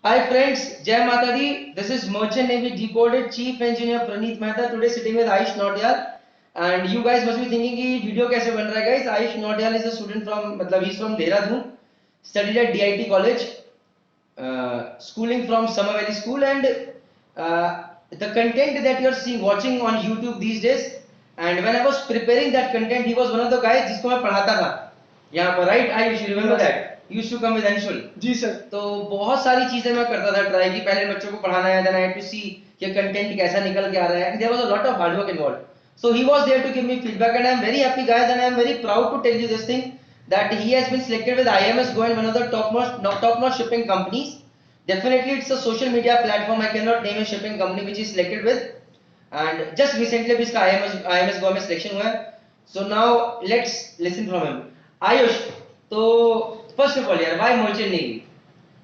Hi friends, Jai Mata Di. This is Merchant Navy Decoded Chief Engineer Praneeth Mehta. Today sitting with Aish Nautiyal. And you guys must be thinking कि video कैसे बन रहा है guys? Aish Nautiyal is a student from मतलब he's from Dehradun, studied at DIT College, schooling from Summer Valley School, and the content that you're seeing watching on YouTube these days. And when I was preparing that content, he was one of the guys जिसको मैं पढ़ाता था यहाँ पर, right? I you remember that? You used to come with Anshul. जी sir. तो बहुत सारी चीजें मैं करता था ट्राई की, पहले बच्चों को पढ़ाना है, then I had to see कि कंटेंट कैसा निकल के आ रहा है, and there was a lot of hard work involved. So he was there to give me feedback, and I am very happy guys, and I am very proud to tell you this thing that he has been selected with IMS Go and one of the top-notch shipping companies. Definitely it's a social media platform. I cannot name a shipping company which is selected with, and just recently अभी इसका IMS Go में selection हुआ है. So now let's listen from him. Ayush, तो first of all यार, why merchant navy?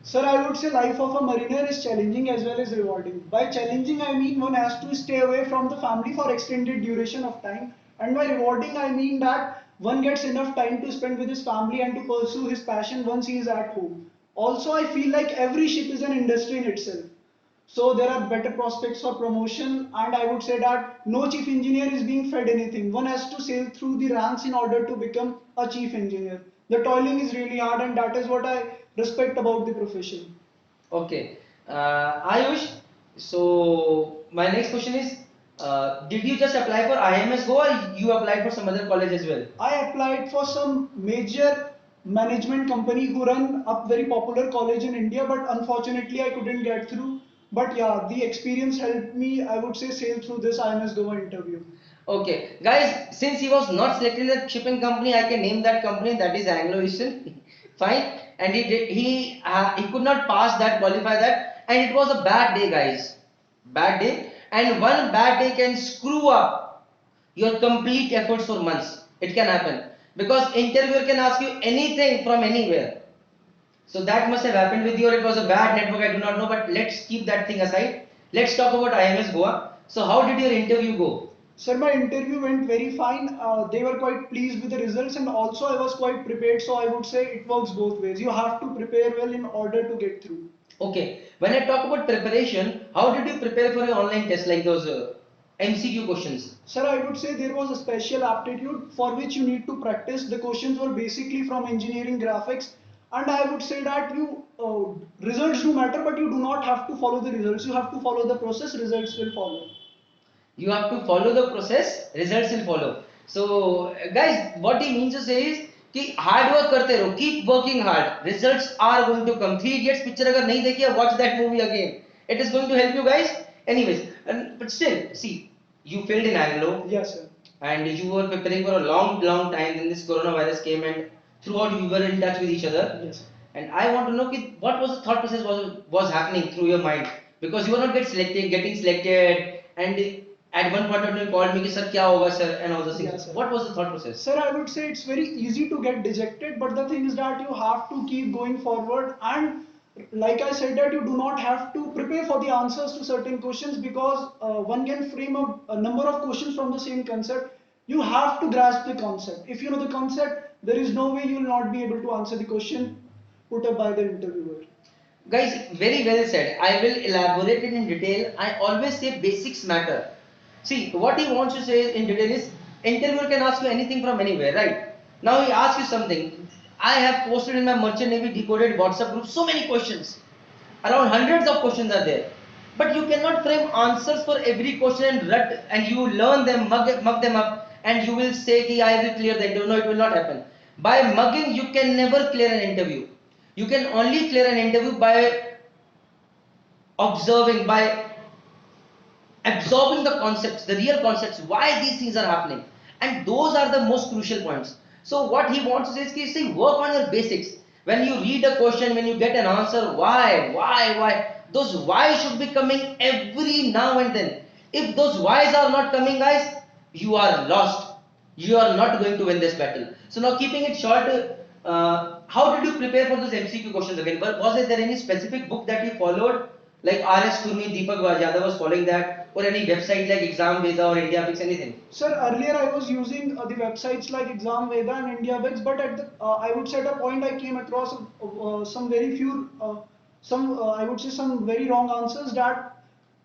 Sir, I would say life of a mariner is challenging as well as rewarding. By challenging, I mean one has to stay away from the family for extended duration of time. And by rewarding, I mean that one gets enough time to spend with his family and to pursue his passion once he is at home. Also, I feel like every ship is an industry in itself. So there are better prospects for promotion, and I would say that no chief engineer is being fed anything. One has to sail through the ranks in order to become a chief engineer. The toiling is really hard, and that is what I respect about the profession. Okay, Ayush. So my next question is, did you just apply for IMS Go or you applied for some other college as well? I applied for some major management company who run a very popular college in India, but unfortunately I couldn't get through. But yeah, the experience helped me, I would say, sail through this IMS Goa interview. Okay, guys, since he was not selected in the shipping company, I can name that company, that is Anglo Eastern. Fine, and he could not pass that, qualify that, and it was a bad day, guys. Bad day, and one bad day can screw up your complete efforts for months. It can happen because interviewer can ask you anything from anywhere. So that must have happened with you, or it was a bad network, I do not know, but let's keep that thing aside. Let's talk about IMS Goa. So how did your interview go? Sir, my interview went very fine. They were quite pleased with the results, and also I was quite prepared. So I would say it works both ways. You have to prepare well in order to get through. Okay, when I talk about preparation, how did you prepare for an online test like those MCQ questions? Sir, I would say there was a special aptitude for which you need to practice. The questions were basically from engineering graphics, and I would say that you results do matter, but you do not have to follow the results. You have to follow the process. Results will follow. You have to follow the process, results will follow. So, guys, what he means to say is कि hard work करते रहो, keep working hard, results are going to come. Three Idiots picture अगर नहीं देखी है, watch that movie again. It is going to help you guys. Anyways, but still, see, you failed in Anglo. Yes, sir. And you were preparing for a long time. Then this coronavirus came, and throughout you were in touch with each other. Yes. And I want to know कि what was the thought process was happening through your mind, because you were not getting selected, and at one point of time you called me कि sir क्या होगा sir and all those things. Yes, sir. What was the thought process? Sir, I would say it's very easy to get dejected, but the thing is that you have to keep going forward, and like I said that you do not have to prepare for the answers to certain questions, because one can frame a number of questions from the same concept. You have to grasp the concept. If you know the concept, there is no way you will not be able to answer the question put up by the interviewer. Guys, very well said. I will elaborate it in detail. I always say basics matter. See, what he wants to say in detail is interviewer can ask you anything from anywhere, right? Now he asks you something. I have posted in my Merchant Navy Decoded WhatsApp group so many questions. Around hundreds of questions are there. But you cannot frame answers for every question and you learn them, mug them up, and you will say कि I will clear the interview. No, it will not happen. By mugging, you can never clear an interview. You can only clear an interview by observing, by absorbing the concepts, the real concepts, why these things are happening, and those are the most crucial points. So what he wants to say is, see, work on your basics. When you read a question, when you get an answer, why, those why should be coming every now and then. If those whys are not coming, guys, you are lost. You are not going to win this battle. So now, keeping it short, how did you prepare for those MCQ questions again? Was there any specific book that you followed, like R.S. Kurmi, Deepak Yadav was following that, or any website like Exam Veda or India Bix, anything? Sir, earlier I was using the websites like Exam Veda and India Bix, but at the, I would say at a point I came across some very few some I would say some very wrong answers that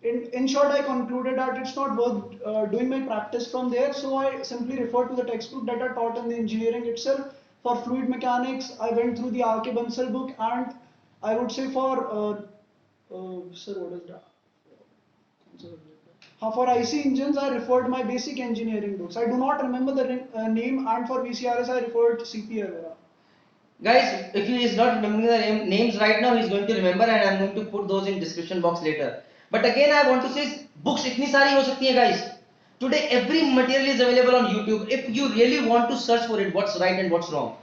in short I concluded that it's not worth doing my practice from there, so I simply referred to the textbook that are taught in the engineering itself. For fluid mechanics I went through the R.K. Bansal book, and I would say for sir, what is that? For IC engines, I referred my basic engineering books. I do not remember the name, and for VCRS, I referred CP Arora. Guys, if he is not remembering the names right now, he is going to remember, and I am going to put those in description box later. But again, I want to say, books itni sari ho sakti hai, guys. Today, every material is available on YouTube. If you really want to search for it, what's right and what's wrong.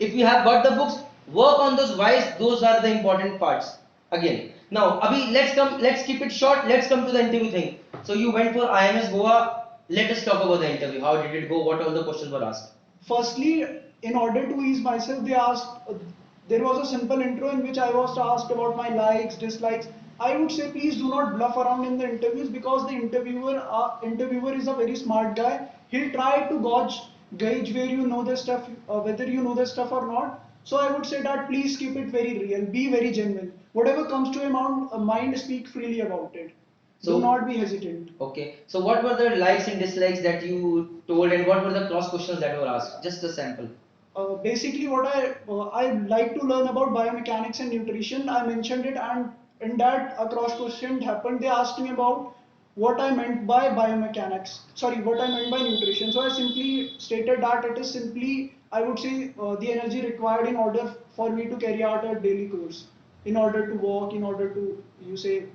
If you have got the books, work on those whys. Those are the important parts. Again, now, Abhi, let's keep it short. Let's come to the interview thing. So you went for IMS Goa. Let us talk about the interview. How did it go? What all the questions were asked? Firstly, in order to ease myself, they asked. There was a simple intro in which I was asked about my likes, dislikes. I would say please do not bluff around in the interviews, because the interviewer is a very smart guy. He'll try to gauge where you know the stuff, whether you know the stuff or not. So I would say that please keep it very real, be very genuine. Whatever comes to your mind, speak freely about it. So, do not be hesitant. Okay. So what were the likes and dislikes that you told, and what were the cross questions that were asked? Just a sample. Basically, what I like to learn about biomechanics and nutrition. I mentioned it, and in that a cross question happened. They asked me about what I meant by biomechanics. Sorry, what I meant by nutrition. So I simply stated that it is simply, I would say, the energy required in order for me to carry out a daily course, in order to walk, in order to, you say,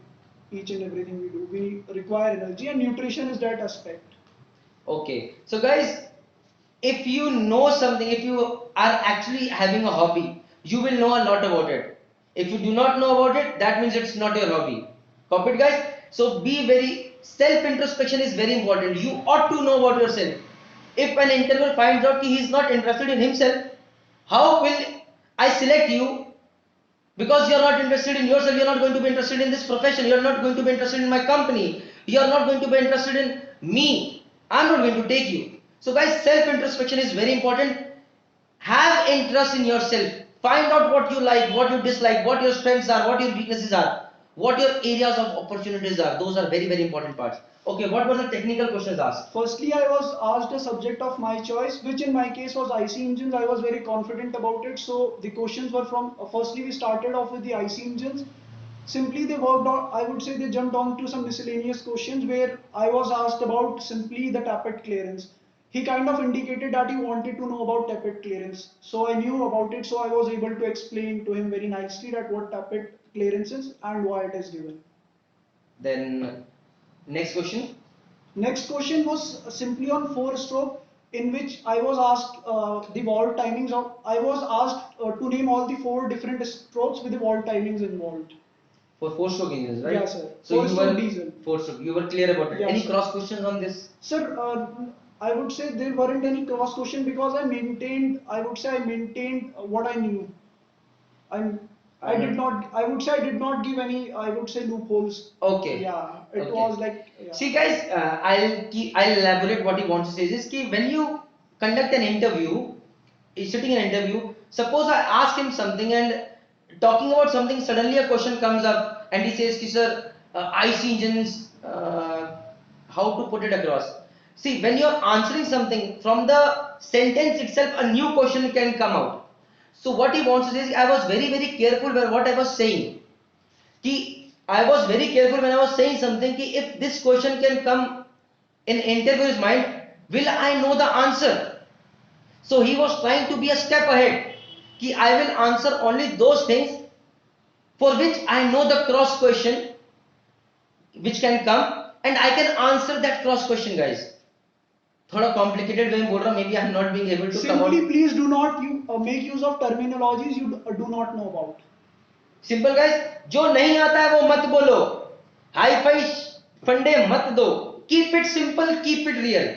each and everything we do, we require energy, and nutrition is that aspect. Okay. So guys, if you know something, if you are actually having a hobby, you will know a lot about it. If you do not know about it, that means it's not your hobby. Copy it, guys? So be very, self-introspection is very important. You ought to know about yourself. If an interviewer finds out he is not interested in himself, how will I select you? Because you're not interested in yourself, you're not going to be interested in this profession, you're not going to be interested in my company, you're not going to be interested in me. I'm not going to take you. So guys, self-introspection is very important. Have interest in yourself. Find out what you like, what you dislike, what your strengths are, what your weaknesses are, what your areas of opportunities are. Those are very, very important parts. Okay, what were the technical questions asked? Firstly, I was asked a subject of my choice, which in my case was IC engines. I was very confident about it. So the questions were from, firstly, we started off with the IC engines. Simply, they worked on, I would say they jumped on to some miscellaneous questions where I was asked about simply the tappet clearance. He kind of indicated that he wanted to know about tappet clearance. So I knew about it. So I was able to explain to him very nicely that what tappet clearance is and why it is given. Then, next question. Next question was simply on four-stroke, in which I was asked the valve timings of. I was asked to name all the four different strokes with the valve timings involved. For four-stroke engines, right? Yes, sir. So you were diesel. Four-stroke. You were clear about it. Yes, Any sir. cross questions on this? Sir, I would say there weren't any cross question because I maintained. I would say I maintained what I knew. I did not. I would say I did not give any. I would say loopholes. Okay. Yeah, it Okay. was like. Yeah. See, guys, I'll elaborate what he wants to say. Is ki when you conduct an interview, is sitting in an interview. Suppose I ask him something and talking about something. Suddenly a question comes up and he says, ki, "Sir, IC engines. How to put it across?" See, when you're answering something from the sentence itself, a new question can come out. So what he wants to say is, I was very, very careful with what I was saying. Ki, I was very careful when I was saying something. Ki, if this question can come in interviewer's mind, will I know the answer? So he was trying to be a step ahead. Ki, I will answer only those things for which I know the cross question which can come, and I can answer that cross question, guys. थोड़ा complicated way में बोल रहा हूँ, maybe I am not being able to come out. Simply, please do not make use of terminologies you do not know about. Simple, guys. जो नहीं आता है वो मत बोलो. हाई फाई फंडे मत दो. Keep it simple, keep it real.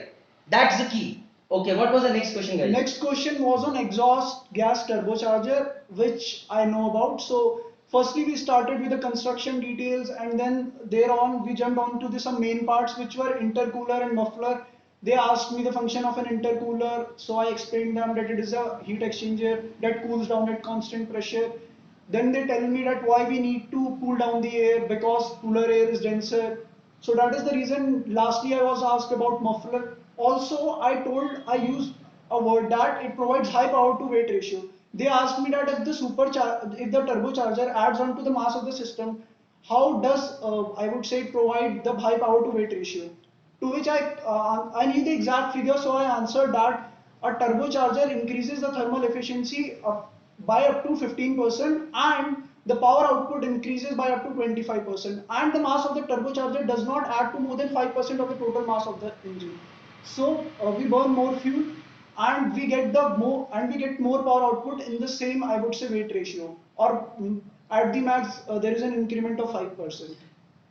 That's the key. Okay, what was the next question, guys? Next question was on exhaust gas turbocharger, which I know about. So firstly we started with the construction details, and then thereon we jumped on to some main parts which were intercooler and muffler. They asked me the function of an intercooler, so I explained them that it is a heat exchanger that cools down at constant pressure. Then they tell me that why we need to cool down the air because cooler air is denser. So that is the reason. Lastly, I was asked about muffler. Also, I used a word that it provides high power to weight ratio. They asked me that if the turbocharger adds on to the mass of the system, how does I would say provide the high power to weight ratio? To which I need the exact figure, so I answered that a turbocharger increases the thermal efficiency by up to 15%, and the power output increases by up to 25%, and the mass of the turbocharger does not add to more than 5% of the total mass of the engine. So we burn more fuel, and we get more power output in the same, I would say, weight ratio, or at the max there is an increment of 5%.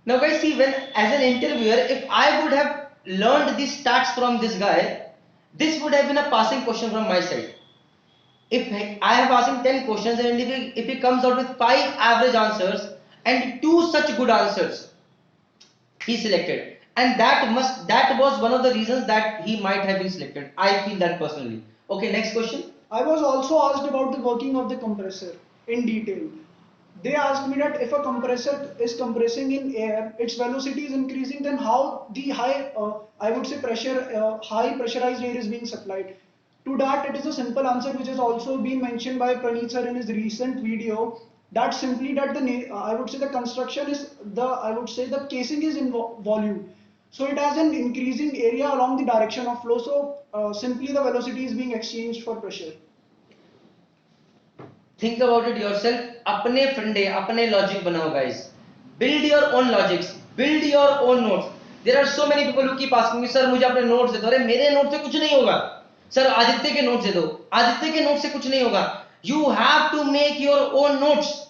Now guys, see, when as an interviewer, if I would have learned these stats from this guy, this would have been a passing question from my side. If I have asked him 10 questions and if he comes out with 5 average answers and 2 such good answers, he selected. And that was one of the reasons that he might have been selected. I feel that personally. Okay, next question. I was also asked about the working of the compressor in detail. They asked me that if a compressor is compressing in air, its velocity is increasing, then how the I would say high pressurized air is being supplied. To that, it is a simple answer which has also been mentioned by Praneeth sir in his recent video. That simply that I would say the construction is I would say the casing is in volume. So it has an increasing area along the direction of flow. So simply the velocity is being exchanged for pressure. Think about it yourself. अपने फंडे, अपने logic बनाओ guys. Build your own logics. Build your own notes. There are so many people who keep asking me, sir मुझे अपने notes दे दो. अरे मेरे notes से कुछ नहीं होगा. सर आदित्य के notes दे दो. आदित्य के notes से कुछ नहीं होगा. You have to make your own notes.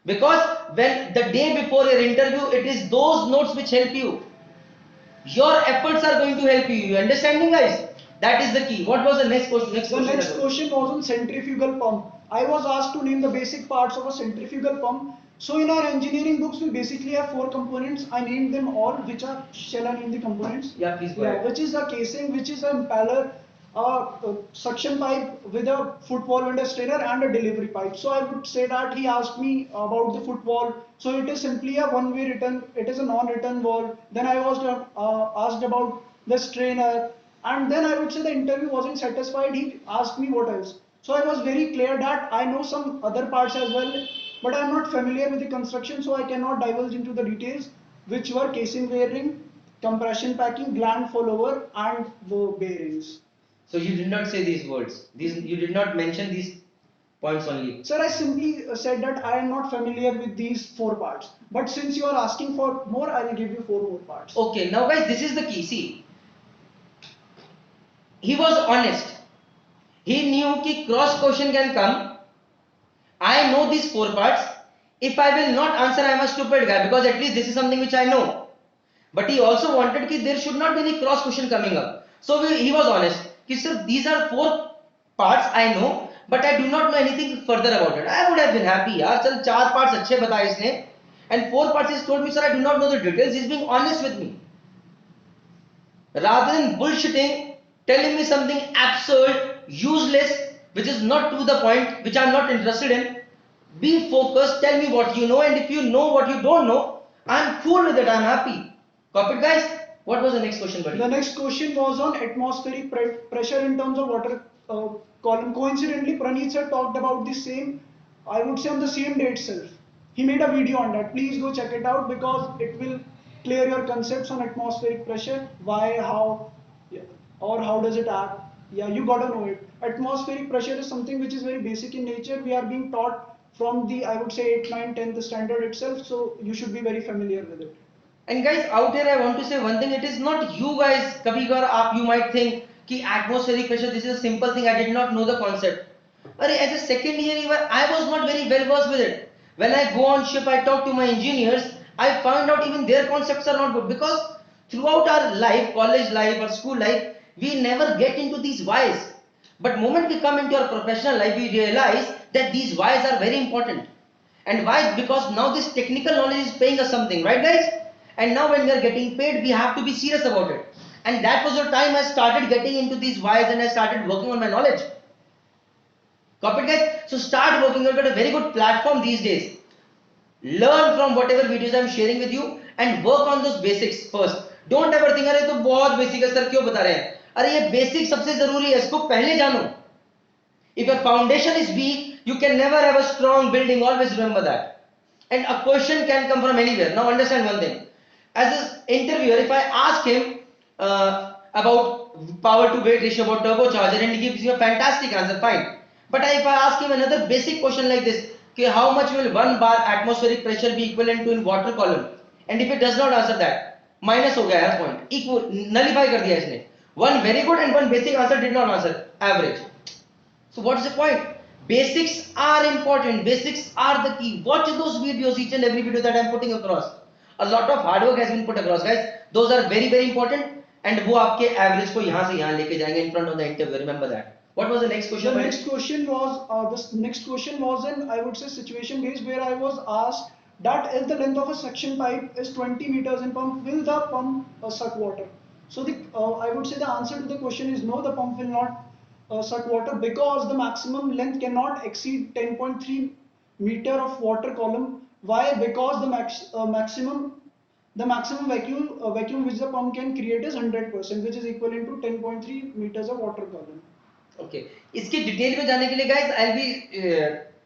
Because when the day before your interview, it is those notes which help you. Your efforts are going to help you. You understanding, guys? That is the key. What was the next question? The next question was on centrifugal pump. I was asked to name the basic parts of a centrifugal pump. So in our engineering books, we basically have 4 components. I named them all. Shall I name the components? Yeah, please go ahead. Which is a casing, which is an impeller, a suction pipe with a foot valve and a strainer, and a delivery pipe. So I would say that he asked me about the foot valve. So it is simply a one-way return. It is a non-return valve. Then I was asked about the strainer. And then I would say the interview wasn't satisfied. He asked me what else. So I was very clear that I know some other parts as well, but I am not familiar with the construction, so I cannot divulge into the details, which were casing bearing, compression packing, gland follower, and the bearings. So you did not say these words. You did not mention these points only. Sir, I simply said that I am not familiar with these 4 parts. But since you are asking for more, I will give you 4 more parts. Okay, now guys, this is the key. See, he was honest. He knew that cross question can come. I know these 4 parts. If I will not answer, I am a stupid guy, because at least this is something which I know. But he also wanted that there should not be any cross question coming up. So he was honest. Sir, these are 4 parts I know, but I do not know anything further about it. I would have been happy. Yaar, chal 4 parts अच्छे बताए इसने, and 4 parts he's told me, sir, I do not know the details. He's being honest with me. Rather than bullshitting, telling me something absurd, useless, which is not to the point, which I am not interested in. Be focused, tell me what you know, and if you know what you don't know, I am cool with it, I am happy. Copy it, guys? What was the next question, buddy? The next question was on atmospheric pressure in terms of water column. Coincidentally, Praneeth sir talked about the same, I would say on the same day itself. He made a video on that. Please go check it out because it will clear your concepts on atmospheric pressure, why, how, yeah, or how does it act. Yeah, you gotta know it. Atmospheric pressure is something which is very basic in nature. We are being taught from the, I would say, 8th, 9th, 10th standard itself, so you should be very familiar with it. And guys, out here I want to say one thing, it is not you guys, kabhi you might think कि atmospheric pressure, this is a simple thing, I did not know the concept. But as a second year, even I was not very well versed with it. When I go on ship, I talk to my engineers, I found out even their concepts are not good, because throughout our life, college life or school life, we never get into these whys. But moment we come into our professional life, we realize that these whys are very important. And why? Because now this technical knowledge is paying us something, right guys? And now when we are getting paid, we have to be serious about it. And that was the time I started getting into these whys and I started working on my knowledge. Copy it, guys. So start working. You've got a very good platform these days. Learn from whatever videos I'm sharing with you and work on those basics first. Don't ever think अरे तो बहुत basic है sir क्यों बता रहे हैं. अरे ये बेसिक सबसे जरूरी है, इसको पहले जानो. If your foundation is weak, you can never have a strong building. Always remember that. And a question can come from anywhere. Now understand one thing. As an interviewer, if I ask him about power to weight ratio, about turbocharger, and he gives you a fantastic answer, fine. But if I ask him another basic question like this, okay, how much will 1 bar atmospheric pressure be equivalent to in water column? And if it does not answer that, minus हो गया है point. Equal, nullify कर दिया इसने. One very good and one basic answer did not answer. Average. So what is the point? Basics are important. Basics are the key. Watch those videos, each and every video that I am putting across. A lot of hard work has been put across, guys. Those are very very important. And वो आपके average को यहाँ से यहाँ लेके जाएंगे in front of the interview. Remember that. What was the next question? The next question was an, I would say, situation based, where I was asked that if the length of a suction pipe is 20 meters in pump, will the pump suck water? So I would say the answer to the question is no, the pump will not suck water, because the maximum length cannot exceed 10.3 meter of water column. Why? Because the maximum vacuum which the pump can create is 100%, which is equivalent to 10.3 meters of water column. Okay. इसके detail में जाने के लिए guys, I'll be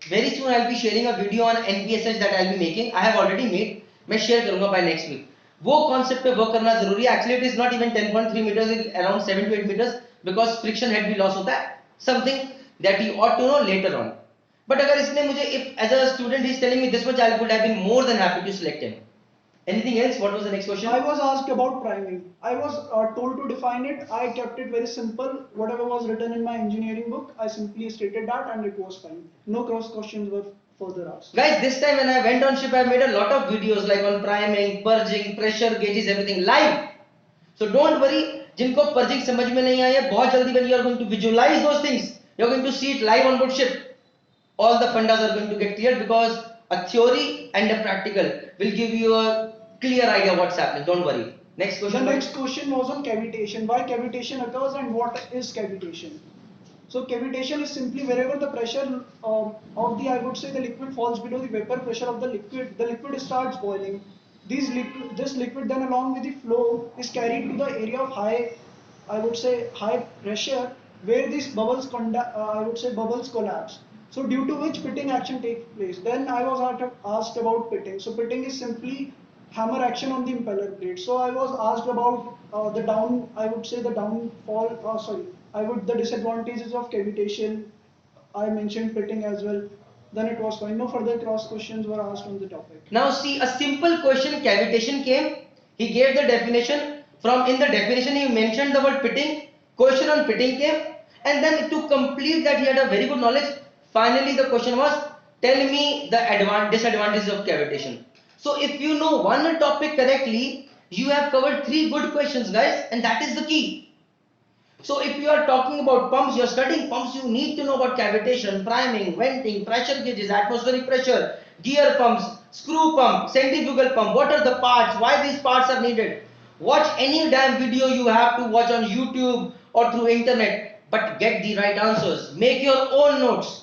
very soon I'll be sharing a video on NPSH that I'll be making. I have already made. मैं share करूँगा by next week. वो concept पे work करना जरूरी है. Actually it is not even 10.3 meters, it's around 7 to 8 meters, because friction head भी loss होता है. Something that you ought to know later on. But अगर इसने मुझे, if as a student he's telling me this much, I would have been more than happy to select him. Anything else? What was the next question? I was asked about priming. I was told to define it. I kept it very simple. Whatever was written in my engineering book, I simply stated that, and it was fine. No cross questions were further asked. Guys, this time when I went on ship, I made a lot of videos like on priming, purging, pressure gauges, everything live. So don't worry. जिनको purging समझ में नहीं आया, बहुत जल्दी when you are going to visualize those things, you are going to see it live on board ship. All the fundas are going to get cleared, because a theory and a practical will give you a clear idea what's happening. Don't worry. Next question. The next question was on cavitation. Why cavitation occurs and what is cavitation? So cavitation is simply wherever the pressure of the, I would say, the liquid falls below the vapor pressure of the liquid starts boiling. This liquid then, along with the flow, is carried to the area of high pressure, where these bubbles collapse. So due to which pitting action takes place. Then I was asked about pitting. So pitting is simply hammer action on the impeller blade. So I was asked about the disadvantages of cavitation. I mentioned pitting as well. Then it was fine. No further cross questions were asked on the topic. Now see, a simple question, cavitation came. He gave the definition. In the definition he mentioned the word pitting. Question on pitting came. And then to complete that, he had a very good knowledge. Finally the question was, tell me the disadvantages of cavitation. So if you know one topic correctly, you have covered 3 good questions, guys, and that is the key. So if you are talking about pumps, you are studying pumps, you need to know about cavitation, priming, venting, pressure gauges, atmospheric pressure, gear pumps, screw pump, centrifugal pump, what are the parts, why these parts are needed. Watch any damn video you have to watch on YouTube or through internet, but get the right answers. Make your own notes.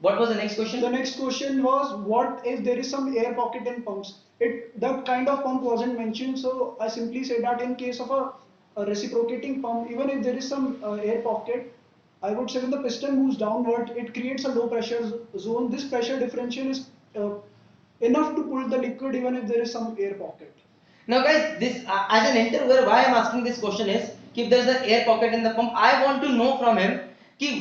What was the next question? The next question was, what if there is some air pocket in pumps? That kind of pump wasn't mentioned, so I simply said that in case of a reciprocating pump, even if there is some air pocket, I would say when the piston moves downward, it creates a low pressure zone. This pressure differential is enough to pull the liquid even if there is some air pocket. Now guys, this as an interviewer, why I am asking this question is, if there is an air pocket in the pump, I want to know from him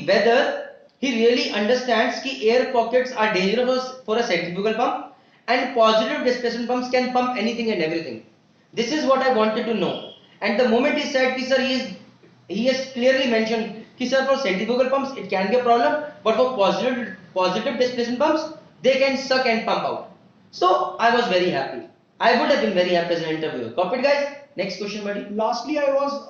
whether he really understands that air pockets are dangerous for a centrifugal pump, and positive displacement pumps can pump anything and everything. This is what I wanted to know. And the moment he said, sir, he has clearly mentioned, sir, for centrifugal pumps it can be a problem, but for positive displacement pumps, they can suck and pump out. So I was very happy. I would have been very happy as an interviewer. Copied, guys? Next question, buddy. Lastly, I was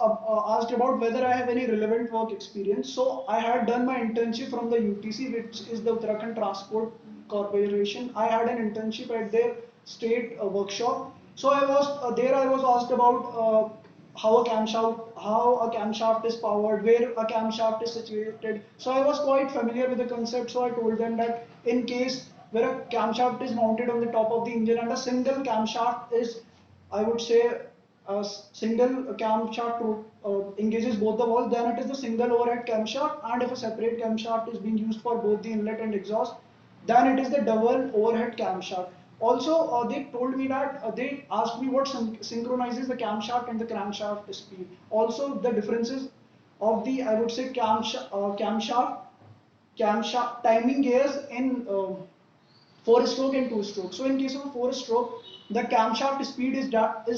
asked about whether I have any relevant work experience. So I had done my internship from the UTC, which is the Uttarakhand Transport Corporation. I had an internship at their state workshop. So I was asked about how a camshaft is powered, where a camshaft is situated. So I was quite familiar with the concept. So I told them that in case where a camshaft is mounted on the top of the engine and a single camshaft is, I would say, a single camshaft engages both the valves, then it is the single overhead camshaft. And if a separate camshaft is being used for both the inlet and exhaust, then it is the double overhead camshaft. Also, they told me that they asked me what synchronizes the camshaft and the crankshaft speed. Also, the differences of the, I would say, camshaft timing gears in 4-stroke and 2-stroke. So in case of a 4-stroke, the camshaft speed is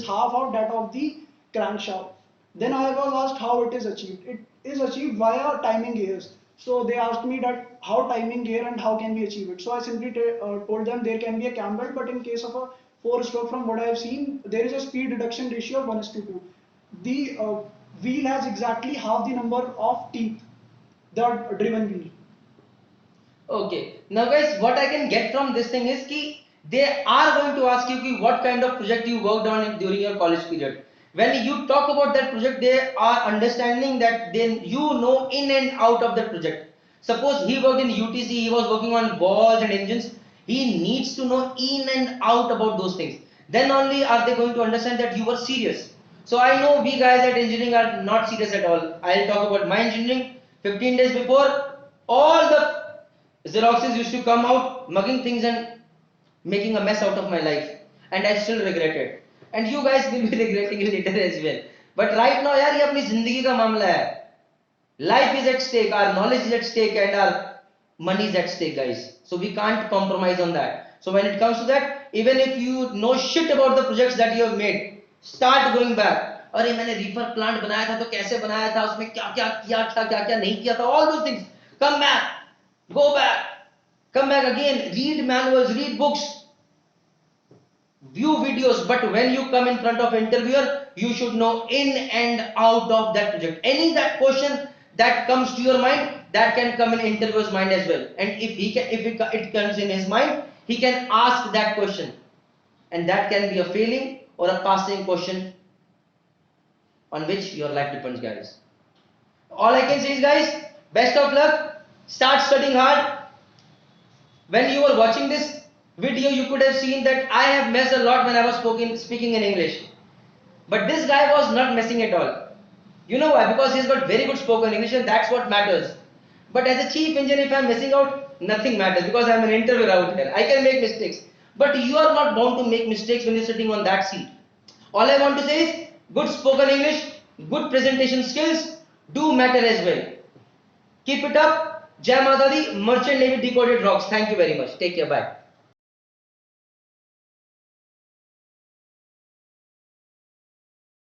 half of that of the crankshaft. Then I was asked how it is achieved. It is achieved via timing gears. So they asked me that how timing gear and how can we achieve it. So I simply told them there can be a cam belt, but in case of a 4-stroke, from what I have seen, there is a speed reduction ratio of 1:2. The wheel has exactly half the number of teeth, the driven wheel. Okay. Now guys, what I can get from this thing is ki they are going to ask you ki what kind of project you worked on during your college period. When you talk about that project, they are understanding that then you know in and out of that project. Suppose he worked in UTC, he was working on balls and engines. He needs to know in and out about those things. Then only are they going to understand that you were serious. So I know we guys at engineering are not serious at all. I'll talk about my engineering. 15 days before, all the Xeroxes used to come out, mugging things and making a mess out of my life. And I still regret it. And you guys will be regretting it later as well. But right now, यार ये अपनी जिंदगी का मामला है. Life is at stake, our knowledge is at stake, and our money is at stake, guys. So we can't compromise on that. So when it comes to that, even if you know shit about the projects that you have made, start going back. अरे मैंने Reifer plant बनाया था तो कैसे बनाया था, उसमें क्या क्या किया था, क्या क्या नहीं किया था, all those things. Come back, go back, come back again, read manuals, read books, view videos. But when you come in front of interviewer, you should know in and out of that project. Any that question that comes to your mind, that can come in interviewer's mind as well. And if it comes in his mind, he can ask that question, and that can be a failing or a passing question on which your life depends, guys. All I can say is, guys, best of luck. Start studying hard. When you were watching this video, you could have seen that I have messed a lot when I was speaking in English. But this guy was not messing at all. You know why? Because he's got very good spoken English, and that's what matters. But as a chief engineer, if I'm messing out, nothing matters because I'm an interviewer out here. I can make mistakes. But you are not bound to make mistakes when you're sitting on that seat. All I want to say is good spoken English, good presentation skills do matter as well. Keep it up. Jai Mata Di, Merchant Navy Decoded rocks. Thank you very much. Take care. Bye.